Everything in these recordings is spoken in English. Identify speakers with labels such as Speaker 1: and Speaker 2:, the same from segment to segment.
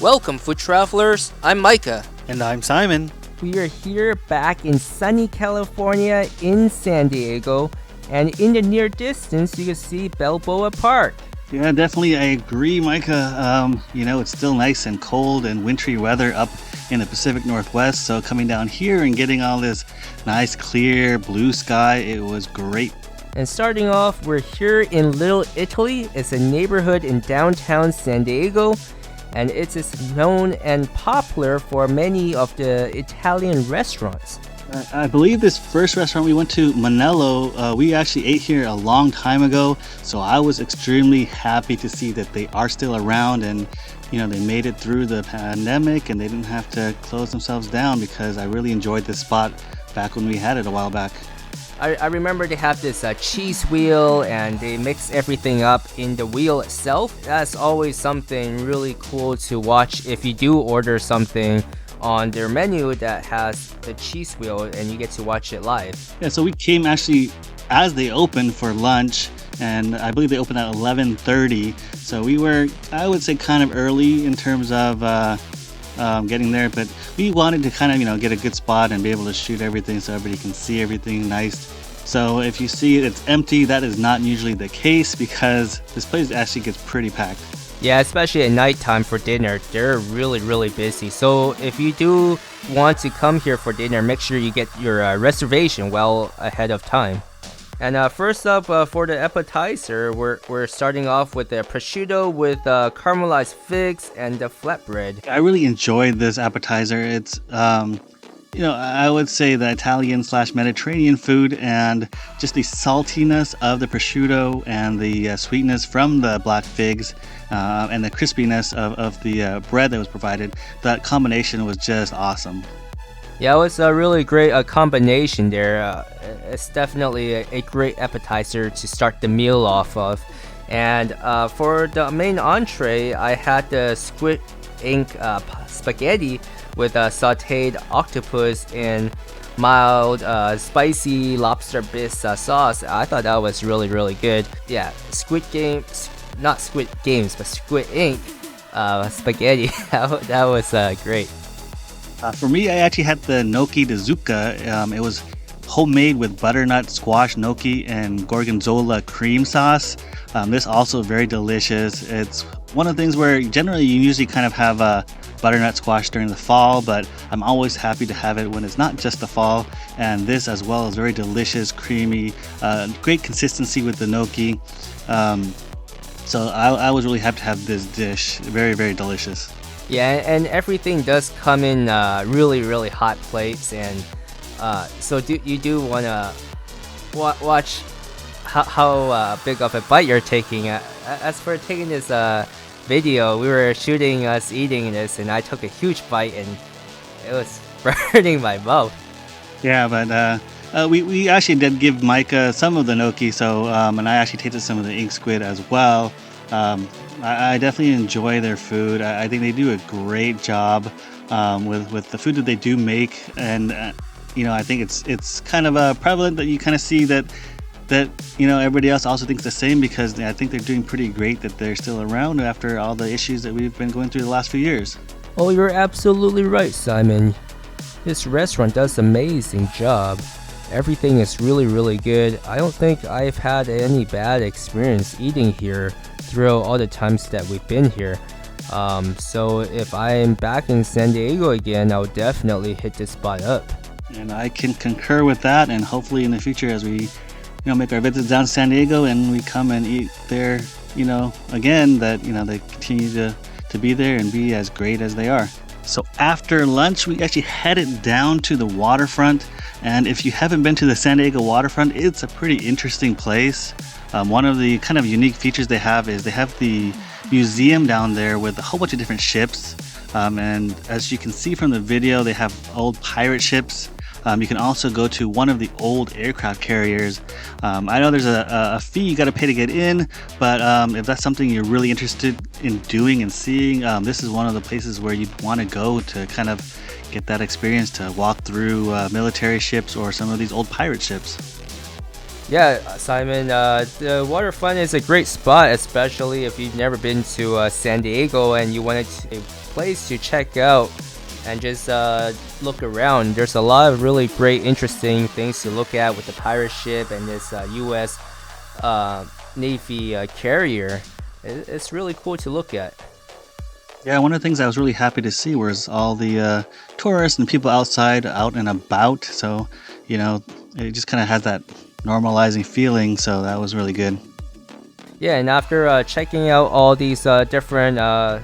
Speaker 1: Welcome, food travelers. I'm Micah.
Speaker 2: And I'm Simon.
Speaker 3: We are here back in sunny California in San Diego, and in the near distance you can see Balboa Park.
Speaker 2: Yeah, definitely. I agree, Micah. It's still nice and cold and wintry weather up in the Pacific Northwest. So coming down here and getting all this nice, clear blue sky, it was great.
Speaker 3: And starting off, we're here in Little Italy. It's a neighborhood in downtown San Diego, and it is known and popular for many of the Italian restaurants.
Speaker 2: I believe this first restaurant we went to, Monello, we actually ate here a long time ago, so I was extremely happy to see that they are still around and they made it through the pandemic and they didn't have to close themselves down, because I really enjoyed this spot back when we had it a while back.
Speaker 3: I remember they have this cheese wheel, and they mix everything up in the wheel itself. That's always something really cool to watch if you do order something on their menu that has the cheese wheel and you get to watch it live.
Speaker 2: Yeah, so we came actually as they opened for lunch, and I believe they opened at 11:30. So we were, I would say, kind of early in terms of getting there, but we wanted to kind of get a good spot and be able to shoot everything so everybody can see everything nice. So if you see it's empty, that is not usually the case, because this place actually gets pretty packed.
Speaker 3: Yeah, especially at nighttime for dinner, they're really busy. So if you do want to come here for dinner, make sure you get your reservation well ahead of time. And first up, for the appetizer, we're starting off with the prosciutto with caramelized figs and the flatbread.
Speaker 2: I really enjoyed this appetizer. It's I would say the Italian/Mediterranean food, and just the saltiness of the prosciutto and the sweetness from the black figs and the crispiness of the bread that was provided. That combination was just awesome.
Speaker 3: Yeah, it was a really great combination there. It's definitely a great appetizer to start the meal off of. And for the main entree, I had the squid ink spaghetti with sauteed octopus and mild spicy lobster bisque sauce. I thought that was really good. Yeah, Squid Games, not Squid Games, but Squid Ink spaghetti. that was great.
Speaker 2: For me, I actually had the gnocchi de zucca. It was homemade with butternut squash gnocchi and gorgonzola cream sauce. This also very delicious. It's one of the things where generally you usually kind of have butternut squash during the fall, but I'm always happy to have it when it's not just the fall. And this as well is very delicious, creamy, great consistency with the gnocchi. So I was really happy to have this dish. Very delicious.
Speaker 3: Yeah, and everything does come in really hot plates, and so you do want to watch how big of a bite you're taking. As for taking this video, we were shooting us eating this, and I took a huge bite, and it was burning my mouth.
Speaker 2: Yeah, but we actually did give Micah some of the gnocchi, so and I actually tasted some of the ink squid as well. I definitely enjoy their food. I think they do a great job with the food that they do make, and I think it's kind of prevalent that you kind of see that everybody else also thinks the same, because I think they're doing pretty great that they're still around after all the issues that we've been going through the last few years.
Speaker 3: Oh, you're absolutely right, Simon. This restaurant does an amazing job. Everything is really good. I don't think I've had any bad experience eating here throughout all the times that we've been here. So if I'm back in San Diego again, I'll definitely hit this spot up.
Speaker 2: And I can concur with that, and hopefully in the future, as we make our visits down to San Diego and we come and eat there again, that they continue to be there and be as great as they are. So after lunch, we actually headed down to the waterfront. And if you haven't been to the San Diego waterfront, it's a pretty interesting place. One of the kind of unique features they have is they have the museum down there with a whole bunch of different ships. And as you can see from the video, they have old pirate ships. You can also go to one of the old aircraft carriers. I know there's a fee you got to pay to get in, but if that's something you're really interested in doing and seeing, this is one of the places where you'd want to go to kind of get that experience, to walk through military ships or some of these old pirate ships.
Speaker 3: Yeah, Simon, the waterfront is a great spot, especially if you've never been to San Diego and you wanted a place to check out and just look around. There's a lot of really great, interesting things to look at with the pirate ship and this U.S. Navy carrier. It's really cool to look at.
Speaker 2: Yeah, one of the things I was really happy to see was all the tourists and people outside, out and about. So, it just kind of has that normalizing feeling. So that was really good.
Speaker 3: Yeah, and after checking out all these different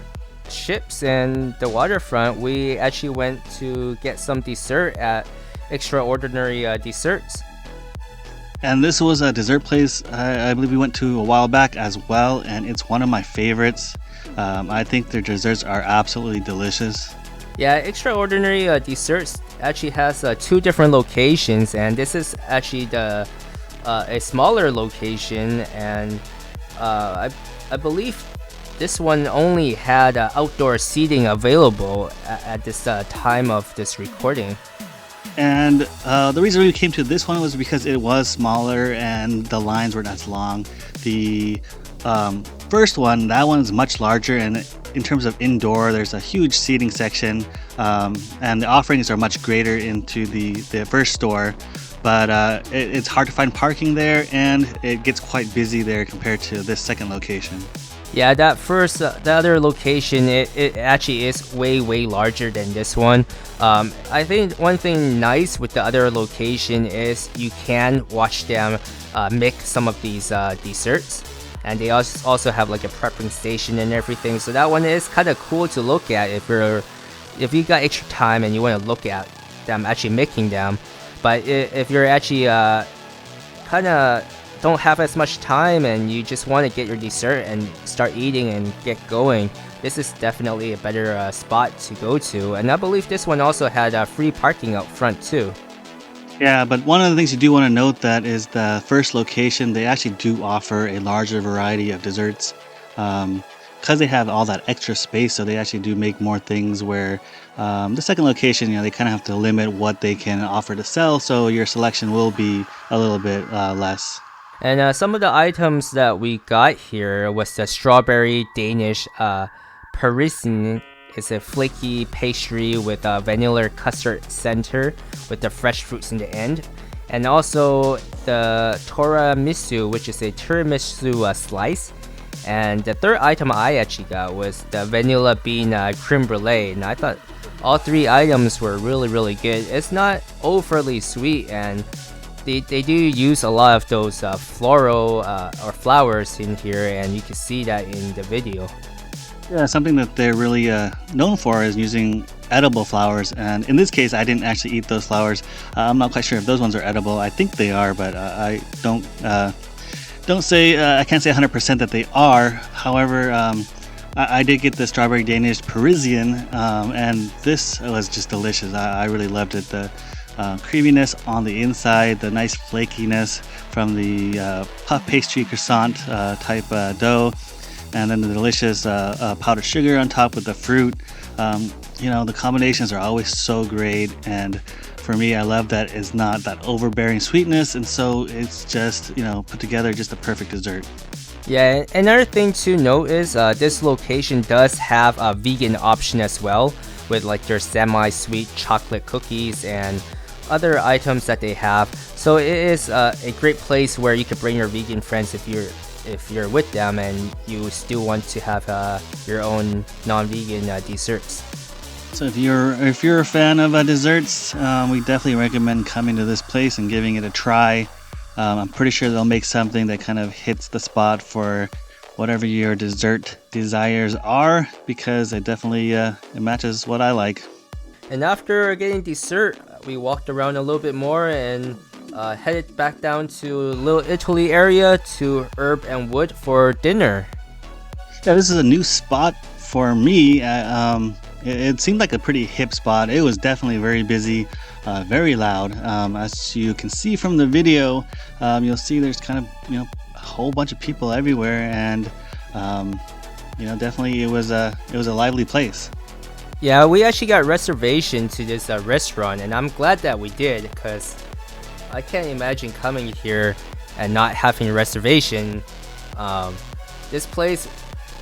Speaker 3: ships and the waterfront, we actually went to get some dessert at Extraordinary Desserts.
Speaker 2: And this was a dessert place I believe we went to a while back as well, and it's one of my favorites. I think their desserts are absolutely delicious.
Speaker 3: Yeah, Extraordinary Desserts actually has two different locations, and this is actually the a smaller location, and I believe this one only had outdoor seating available at this time of this recording.
Speaker 2: And the reason we came to this one was because it was smaller and the lines weren't as long. The first one, that one's much larger, and in terms of indoor, there's a huge seating section, and the offerings are much greater into the first store. But it's hard to find parking there, and it gets quite busy there compared to this second location.
Speaker 3: Yeah, the other location, it actually is way larger than this one. I think one thing nice with the other location is you can watch them make some of these desserts, and they also have like a prepping station and everything. So that one is kind of cool to look at if you got extra time and you want to look at them actually making them. But if you're actually kind of don't have as much time and you just want to get your dessert and start eating and get going, this is definitely a better spot to go to. And I believe this one also had free parking out front too.
Speaker 2: Yeah, but one of the things you do want to note that is the first location, they actually do offer a larger variety of desserts. Because they have all that extra space, so they actually do make more things where the second location, they kind of have to limit what they can offer to sell, so your selection will be a little bit less.
Speaker 3: And some of the items that we got here was the strawberry Danish Parisienne. It's a flaky pastry with a vanilla custard center with the fresh fruits in the end. And also the tiramisu, which is a tiramisu slice. And the third item I actually got was the vanilla bean creme brulee. And I thought all three items were really good. It's not overly sweet, and they do use a lot of those floral or flowers in here, and you can see that in the video.
Speaker 2: Yeah, something that they're really known for is using edible flowers, and in this case I didn't actually eat those flowers. I'm not quite sure if those ones are edible. I think they are, but I don't say I can't say 100% that they are. However, I did get the strawberry Danish Parisienne, and this was just delicious. I really loved it. The creaminess on the inside, the nice flakiness from the puff pastry croissant type dough, and then the delicious powdered sugar on top with the fruit. The combinations are always so great, and for me, I love that it's not that overbearing sweetness, and so it's just, put together just a perfect dessert.
Speaker 3: Yeah, another thing to note is this location does have a vegan option as well, with like their semi-sweet chocolate cookies and other items that they have. So it is a great place where you could bring your vegan friends if you're with them and you still want to have your own non-vegan desserts.
Speaker 2: So if you're a fan of desserts, we definitely recommend coming to this place and giving it a try. I'm pretty sure they'll make something that kind of hits the spot for whatever your dessert desires are, because it definitely it matches what I like.
Speaker 3: And after getting dessert, we walked around a little bit more and headed back down to Little Italy area to Herb and Wood for dinner.
Speaker 2: Yeah, this is a new spot for me. It seemed like a pretty hip spot. It was definitely very busy, very loud. As you can see from the video, you'll see there's kind of a whole bunch of people everywhere, and definitely it was a lively place.
Speaker 3: Yeah, we actually got reservation to this restaurant, and I'm glad that we did, because I can't imagine coming here and not having a reservation, this place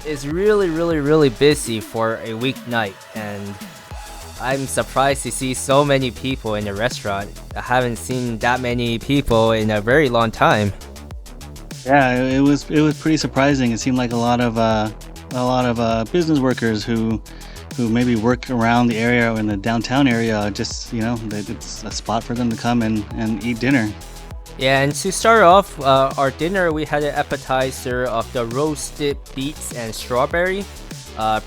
Speaker 3: is really busy for a weeknight, and I'm surprised to see so many people in the restaurant. I haven't seen that many people in a very long time.
Speaker 2: Yeah, it was pretty surprising. It seemed like a lot of business workers who maybe work around the area or in the downtown area. Just that it's a spot for them to come and eat dinner.
Speaker 3: Yeah, and to start off our dinner, we had an appetizer of the roasted beets and strawberry,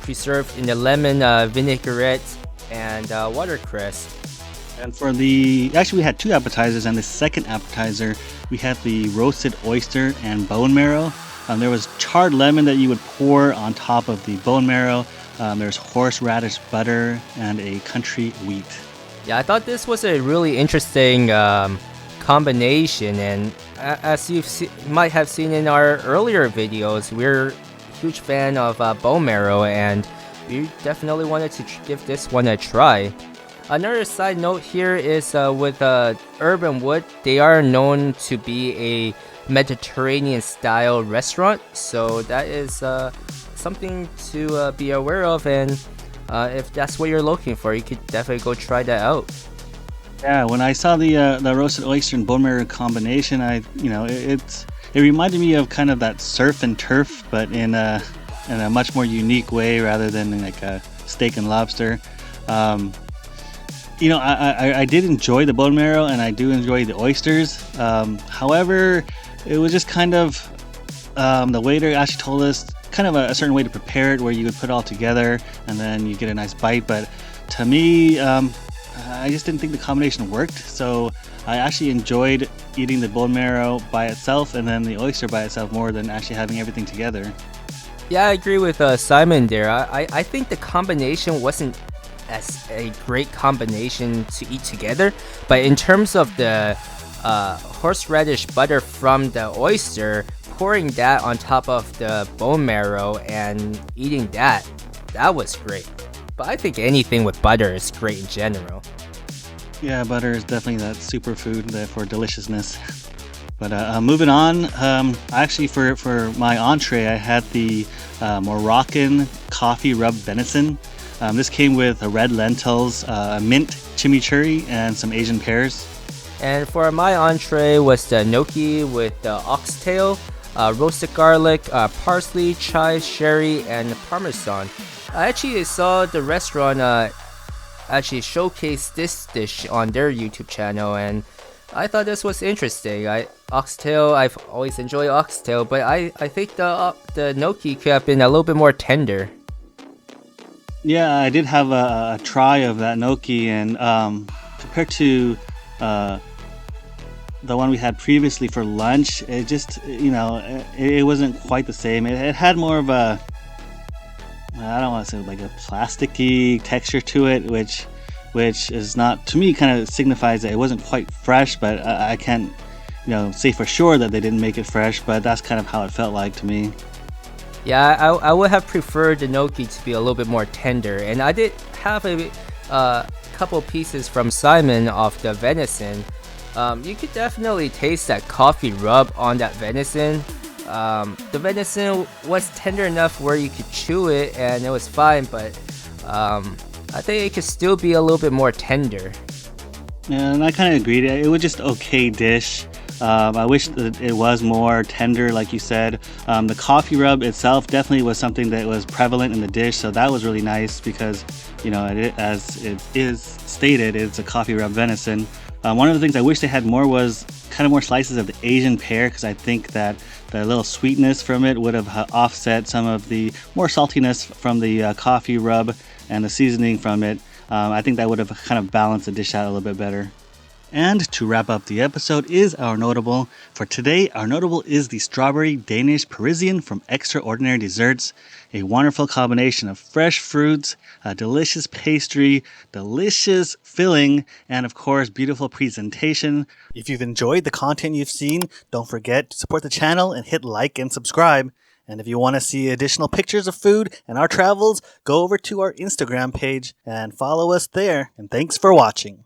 Speaker 3: preserved in the lemon vinaigrette and watercress.
Speaker 2: And actually we had two appetizers, and the second appetizer we had the roasted oyster and bone marrow. There was charred lemon that you would pour on top of the bone marrow. There's horseradish butter and a country wheat.
Speaker 3: Yeah, I thought this was a really interesting combination, and as you might have seen in our earlier videos, we're a huge fan of bone marrow, and we definitely wanted to give this one a try. Another side note here is with Urban Wood, they are known to be a Mediterranean style restaurant, so that is something to be aware of, and if that's what you're looking for, you could definitely go try that out.
Speaker 2: Yeah, when I saw the roasted oyster and bone marrow combination, it reminded me of kind of that surf and turf, but in a much more unique way rather than like a steak and lobster. I did enjoy the bone marrow, and I do enjoy the oysters. However, it was just kind of the waiter actually told us kind of a certain way to prepare it, where you would put it all together and then you get a nice bite. But to me, I just didn't think the combination worked. So I actually enjoyed eating the bone marrow by itself and then the oyster by itself more than actually having everything together.
Speaker 3: Yeah, I agree with Simon there. I think the combination wasn't as a great combination to eat together, but in terms of the horseradish butter from the oyster, pouring that on top of the bone marrow and eating that was great. But I think anything with butter is great in general.
Speaker 2: Yeah, butter is definitely that superfood there for deliciousness. But moving on, actually for my entree, I had the Moroccan coffee rub venison. This came with red lentils, mint chimichurri, and some Asian pears.
Speaker 3: And for my entree was the gnocchi with the oxtail, roasted garlic, parsley, chives, sherry, and parmesan. I actually saw the restaurant actually showcase this dish on their YouTube channel, and I thought this was interesting. Oxtail, I've always enjoyed oxtail, but I think the gnocchi could have been a little bit more tender.
Speaker 2: Yeah, I did have a try of that gnocchi, and compared to the one we had previously for lunch, it just, it wasn't quite the same. It had more of a, I don't want to say like a plasticky texture to it, which is not, to me, kind of signifies that it wasn't quite fresh, but I can't, say for sure that they didn't make it fresh, but that's kind of how it felt like to me.
Speaker 3: Yeah, I would have preferred the gnocchi to be a little bit more tender, and I did have a couple pieces from Simon of the venison. You could definitely taste that coffee rub on that venison. The venison was tender enough where you could chew it and it was fine, but I think it could still be a little bit more tender.
Speaker 2: Yeah, and I kind of agreed. It was just okay dish. I wish that it was more tender, like you said. The coffee rub itself definitely was something that was prevalent in the dish, so that was really nice because, as it is stated, it's a coffee rub venison. One of the things I wish they had more was kind of more slices of the Asian pear, because I think that the little sweetness from it would have offset some of the more saltiness from the coffee rub and the seasoning from it. I think that would have kind of balanced the dish out a little bit better. And to wrap up the episode is our notable. For today, our notable is the strawberry Danish Parisienne from Extraordinary Desserts. A wonderful combination of fresh fruits, a delicious pastry, delicious filling, and of course, beautiful presentation. If you've enjoyed the content you've seen, don't forget to support the channel and hit like and subscribe. And if you want to see additional pictures of food and our travels, go over to our Instagram page and follow us there. And thanks for watching.